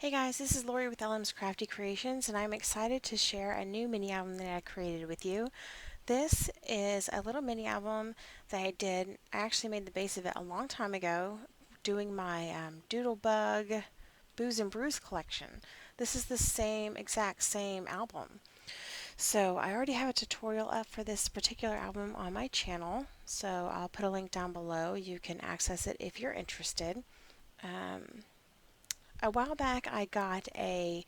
Hey guys, this is Lori with LM's Crafty Creations, and I'm excited to share a new mini album that I created with you. This is a little mini album that I did. I actually made the base of it a long time ago, doing my Doodlebug Booze and Brews collection. This is the exact same album. So I already have a tutorial up for this particular album on my channel, so I'll put a link down below. You can access it if you're interested. Um, a while back, I got a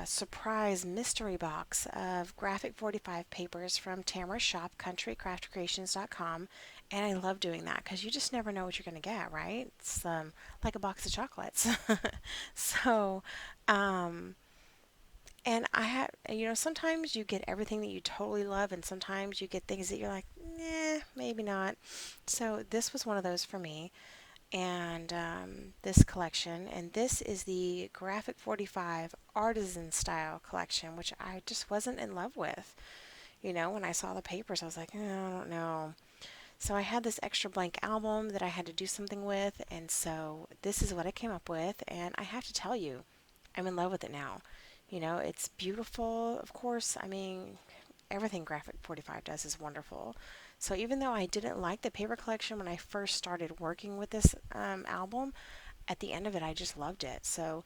surprise mystery box of graphic 45 papers from Tamara's shop, countrycraftcreations.com, and I love doing that because you just never know what you're going to get, right? It's like a box of chocolates. so, um, and sometimes you get everything that you totally love, and sometimes you get things that you're like, maybe not. So, this was one of those for me and this collection, and this is the Graphic 45 Artisan style collection, which I just wasn't in love with. When I saw the papers, I was like, I don't know. So I had this extra blank album that I had to do something with, and so this is what I came up with, and I have to tell you, I'm in love with it now. It's beautiful, of course. I mean, everything Graphic 45 does is wonderful. So even though I didn't like the paper collection when I first started working with this album, at the end of it I just loved it. So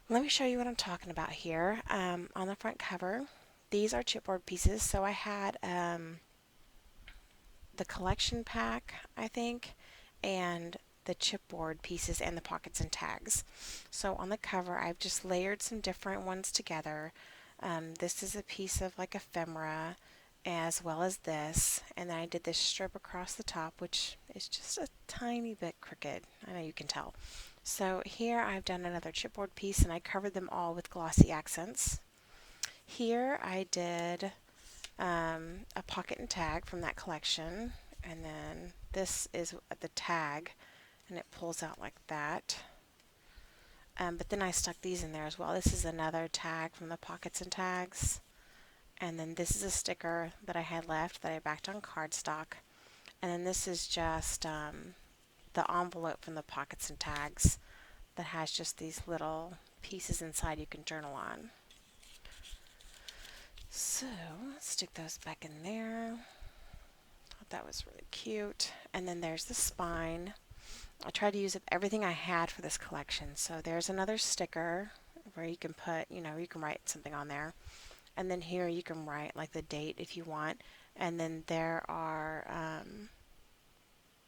let me show you what I'm talking about here. On the front cover, these are chipboard pieces. So I had the collection pack, I think, and the chipboard pieces and the pockets and tags. So on the cover, I've just layered some different ones together. This is a piece of like ephemera as well as this, and then I did this strip across the top, which is just a tiny bit crooked. I know you can tell. So here I've done another chipboard piece and I covered them all with glossy accents. Here I did a pocket and tag from that collection, and then this is the tag, and it pulls out like that. But then I stuck these in there as well. This is another tag from the pockets and tags, and then this is a sticker that I had left that I backed on cardstock, and then this is just the envelope from the pockets and tags that has just these little pieces inside you can journal on. So let's stick those back in there. Thought that was really cute. And then there's the spine. I tried to use up everything I had for this collection. So there's another sticker where you can put, you can write something on there. And then here you can write like the date if you want. And then there are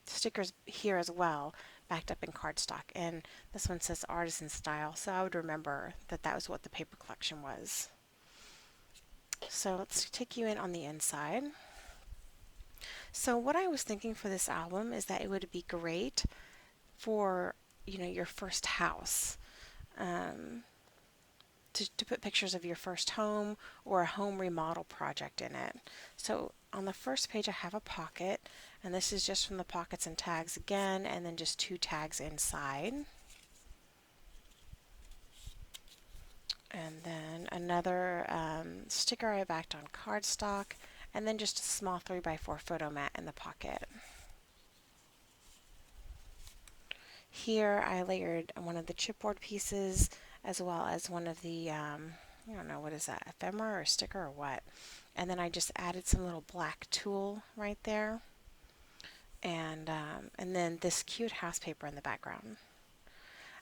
stickers here as well, backed up in cardstock. And this one says Artisan style, so I would remember that that was what the paper collection was. So let's take you in on the inside. So what I was thinking for this album is that it would be great for your first house, um, to put pictures of your first home or a home remodel project in it. So on the first page I have a pocket, and this is just from the pockets and tags again, and then just two tags inside. And then another sticker I backed on cardstock, and then just a small 3x4 photo mat in the pocket. Here I layered one of the chipboard pieces as well as one of the, I don't know, what is that, ephemera or sticker or what? And then I just added some little black tulle right there. And then this cute house paper in the background.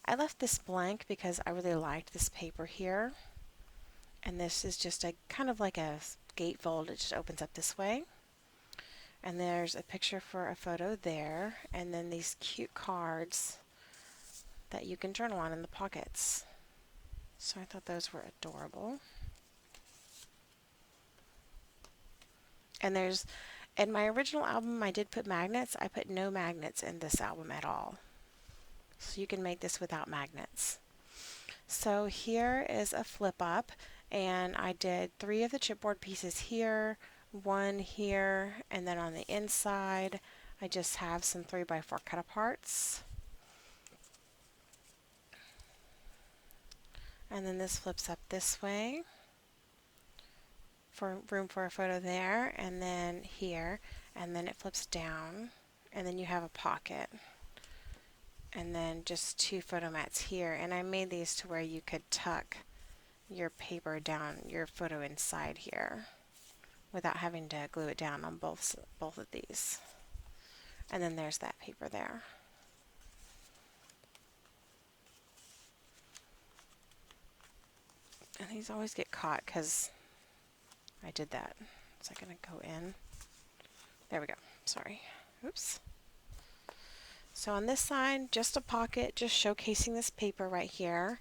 I left this blank because I really liked this paper here. And this is just a kind of like a gatefold. It just opens up this way. And there's a picture for a photo there. And then these cute cards that you can journal on in the pockets. So I thought those were adorable. And in my original album, I did put magnets. I put no magnets in this album at all. So you can make this without magnets. So here is a flip up, and I did 3 of the chipboard pieces here, 1 here, and then on the inside, I just have some 3x4 cut aparts. And then this flips up this way for room for a photo there, and then here, and then it flips down, and then you have a pocket. and then just 2 photo mats here, and I made these to where you could tuck your paper down, your photo inside here without having to glue it down on both of these. And then there's that paper there. And these always get caught because I did that. Is that going to go in? There we go. Sorry. Oops. So on this side, just a pocket, just showcasing this paper right here.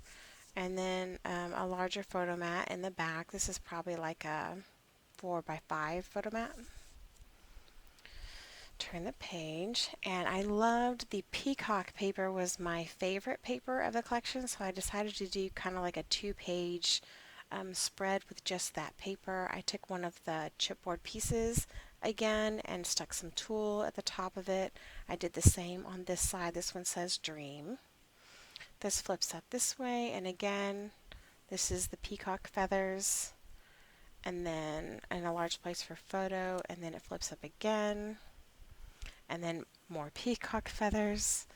And then a larger photo mat in the back. This is probably like a 4x5 photo mat. Turn the page, and I loved the peacock paper, was my favorite paper of the collection, so I decided to do kind of like a 2-page spread with just that paper. I took one of the chipboard pieces again and stuck some tulle at the top of it. I did the same on this side. This one says Dream. This flips up this way, and again, this is the peacock feathers, and then in a large place for photo, and then it flips up again, and then more peacock feathers.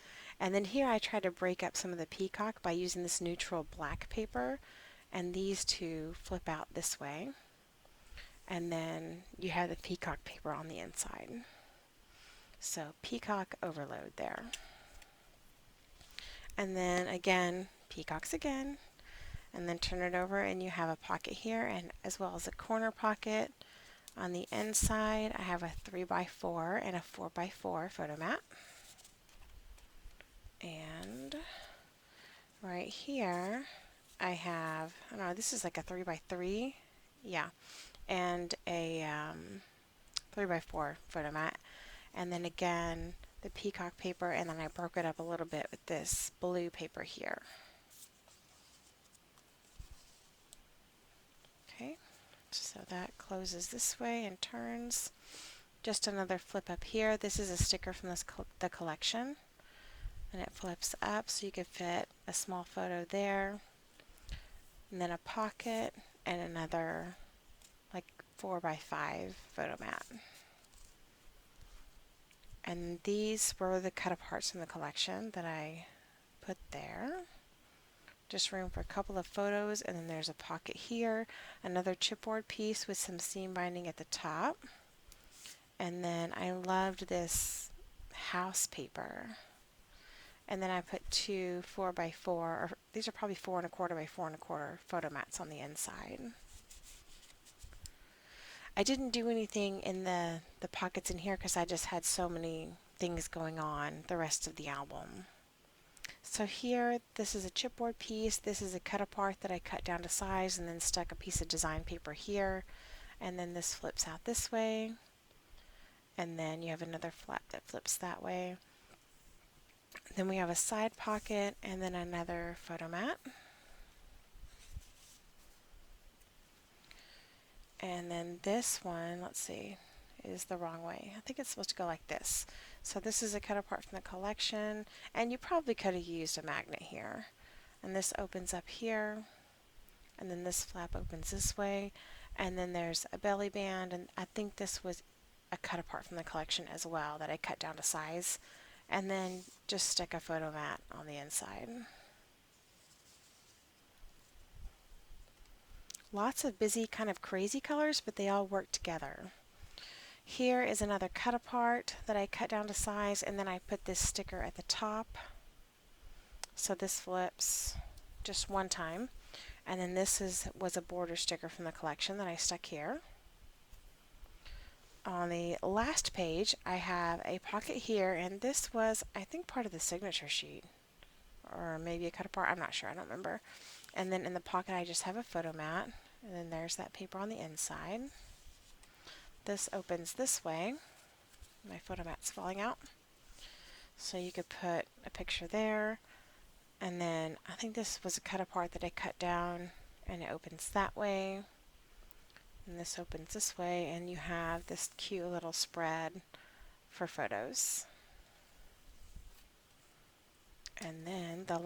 And then here I tried to break up some of the peacock by using this neutral black paper, and these two flip out this way, and then you have the peacock paper on the inside. So peacock overload there. And then again, peacocks again, and then turn it over and you have a pocket here, and as well as a corner pocket. On the inside, I have a 3x4 and a 4x4 photo mat. And right here, I have, I don't know, this is like a 3x3, yeah, and a 3x4 photo mat. And then again, the peacock paper, and then I broke it up a little bit with this blue paper here. Okay. So that closes this way and turns. Just another flip up here. This is a sticker from the collection, and it flips up so you could fit a small photo there, and then a pocket and another like 4x5 photo mat. And these were the cut aparts from the collection that I put there. Just room for a couple of photos, and then there's a pocket here, another chipboard piece with some seam binding at the top. And then I loved this house paper. And then I put 2 4x4, or these are probably 4¼ by 4¼ photo mats on the inside. I didn't do anything in the pockets in here because I just had so many things going on the rest of the album. So here, this is a chipboard piece. This is a cut apart that I cut down to size and then stuck a piece of design paper here. And then this flips out this way. And then you have another flap that flips that way. Then we have a side pocket and then another photo mat. And then this one, let's see, is the wrong way. I think it's supposed to go like this. So this is a cut apart from the collection, and you probably could have used a magnet here. And this opens up here, and then this flap opens this way, and then there's a belly band, and I think this was a cut apart from the collection as well that I cut down to size, and then just stick a photo mat on the inside. Lots of busy, kind of crazy colors, but they all work together. Here is another cut apart that I cut down to size, and then I put this sticker at the top. So this flips just one time. And then this was a border sticker from the collection that I stuck here. On the last page, I have a pocket here, and this was, I think, part of the signature sheet. Or maybe a cut apart, I'm not sure, I don't remember. And then in the pocket, I just have a photo mat, and then there's that paper on the inside. This opens this way. My photo mat's falling out. So you could put a picture there. And then I think this was a cut apart that I cut down, and it opens that way. And this opens this way, and you have this cute little spread for photos. And then the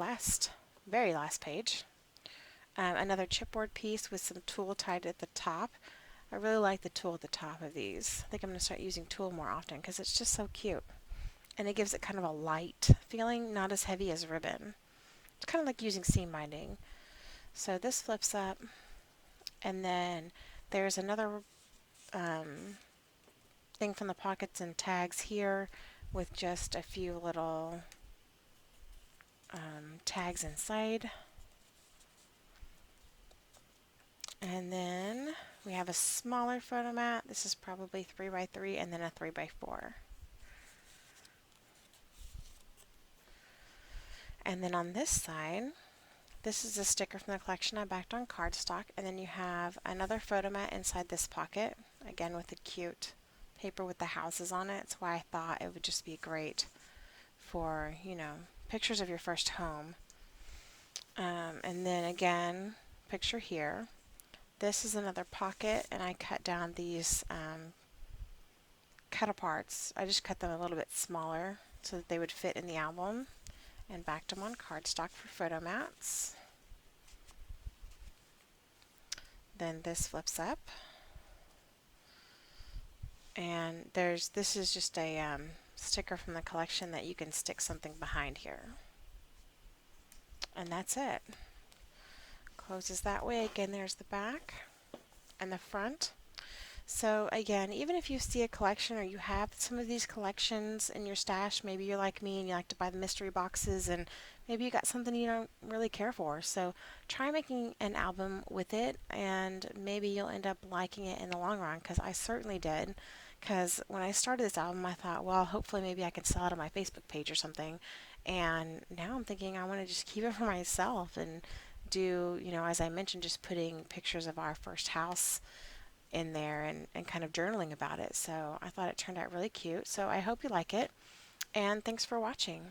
very last page, another chipboard piece with some tulle tied at the top. I really like the tulle at the top of these. I think I'm going to start using tulle more often because it's just so cute. and it gives it kind of a light feeling, not as heavy as ribbon. It's kind of like using seam binding. So this flips up, and then there's another um, thing from the pockets and tags here with just a few little tags inside. And then we have a smaller photo mat. This is probably 3 by 3 and then a 3 by 4. And then on this side, this is a sticker from the collection I backed on cardstock, and then you have another photo mat inside this pocket, again with the cute paper with the houses on it. That's why I thought it would just be great for, pictures of your first home. And then again, picture here. This is another pocket, and I cut down these cut aparts. I just cut them a little bit smaller so that they would fit in the album, and backed them on cardstock for photo mats. Then this flips up, and this is just a sticker from the collection that you can stick something behind here. And that's it. Closes that way. Again, there's the back and the front. So again, even if you see a collection or you have some of these collections in your stash, maybe you're like me and you like to buy the mystery boxes, and maybe you got something you don't really care for. So try making an album with it, and maybe you'll end up liking it in the long run, because I certainly did. Because when I started this album, I thought, well, hopefully maybe I can sell it on my Facebook page or something. And now I'm thinking I want to just keep it for myself and do, as I mentioned, just putting pictures of our first house in there, and kind of journaling about it. So I thought it turned out really cute. So I hope you like it, and thanks for watching.